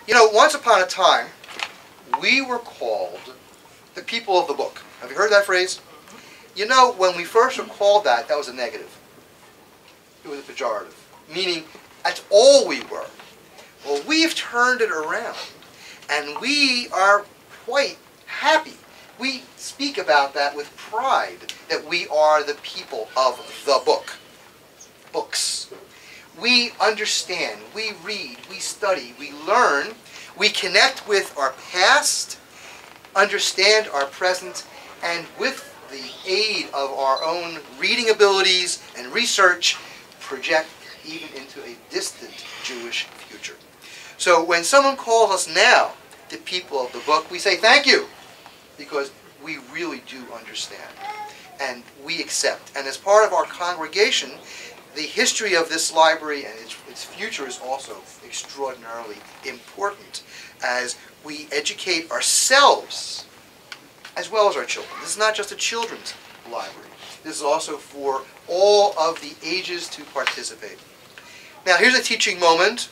You know, once upon a time, we were called the people of the book. Have you heard that phrase? You know, when we first were called that, that was a negative. It was a pejorative, meaning that's all we were. Well, we've turned it around, and we are quite happy. We speak about that with pride, that we are the people of the book. Books. We understand, we read, we study, we learn, we connect with our past, understand our present, and with the aid of our own reading abilities and research, project even into a distant Jewish future. So when someone calls us now the people of the book, we say thank you, because we really do understand and we accept. And as part of our congregation, the history of this library and its future is also extraordinarily important as we educate ourselves as well as our children. This is not just a children's library. This is also for all of the ages to participate. Now here's a teaching moment.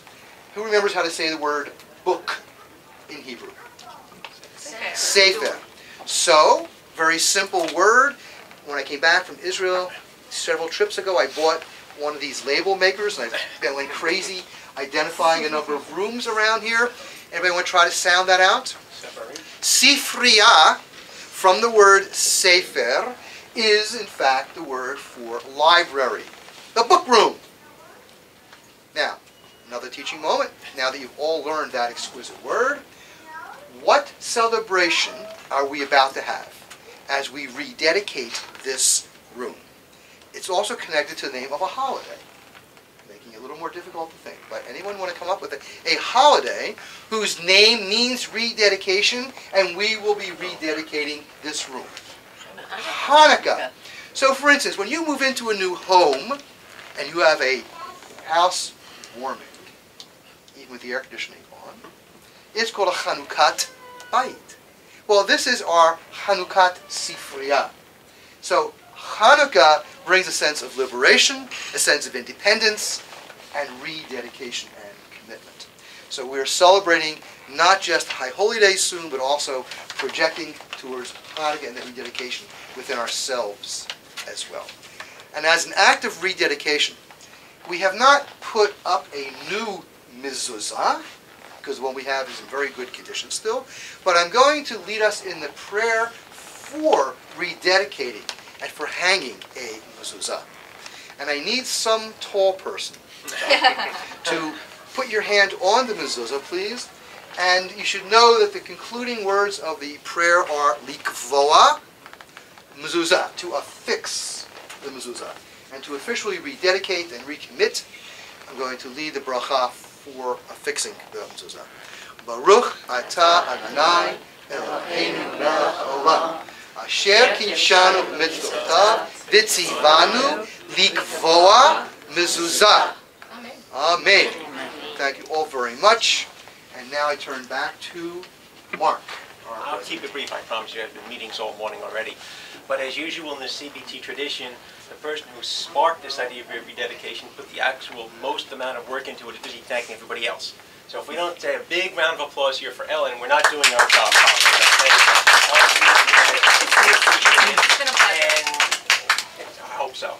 Who remembers how to say the word book in Hebrew? Sefer. So, very simple word. When I came back from Israel several trips ago, I bought one of these label makers, and I went crazy identifying a number of rooms around here. Everybody want to try to sound that out? Sifriya, from the word sefer, is in fact the word for library. The book room. Now, another teaching moment. Now that you've all learned that exquisite word, what celebration are we about to have as we rededicate this room? It's also connected to the name of a holiday, making it a little more difficult to think. But anyone want to come up with a holiday whose name means rededication, and we will be rededicating this room? Hanukkah. So for instance, when you move into a new home and you have a house warming, even with the air conditioning on, it's called a Chanukkat Bayit. Well, this is our Chanukkat Sifriya. So Hanukkah brings a sense of liberation, a sense of independence, and rededication and commitment. So we're celebrating not just High Holy Day soon, but also projecting towards Hanukkah and the rededication within ourselves as well. And as an act of rededication, we have not put up a new mezuzah, because the one we have is in very good condition still, but I'm going to lead us in the prayer for rededicating and for hanging a mezuzah. And I need some tall person to put your hand on the mezuzah, please. And you should know that the concluding words of the prayer are likvoa mezuzah, to affix the mezuzah. And to officially rededicate and recommit, I'm going to lead the bracha for affixing the mezuzah. Baruch atah Adonai Eloheinu melech haolam, asher kinshanu b'mitzvotav v'tzivanu likvoa mezuzah. Amen. Thank you all very much. And now I turn back to Mark. I'll keep it brief, I promise you. I've been meetings all morning already. But as usual in the CBT tradition, the person who sparked this idea of rededication put the actual most amount of work into it is busy thanking everybody else. So if we don't say a big round of applause here for Ellen, we're not doing our job properly. I hope so.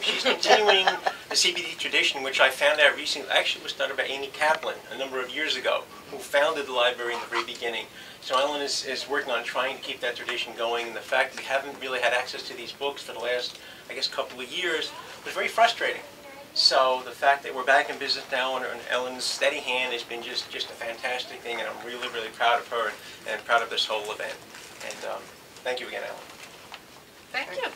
She's continuing the CBT tradition, which I found out recently actually was started by Amy Kaplan a number of years ago, who founded the library in the very beginning. So Ellen is working on trying to keep that tradition going. And the fact that we haven't really had access to these books for the last, I guess, couple of years was very frustrating. So the fact that we're back in business now and Ellen's steady hand has been just a fantastic thing, and I'm really, really proud of her and proud of this whole event. And thank you again, Ellen. Thank you.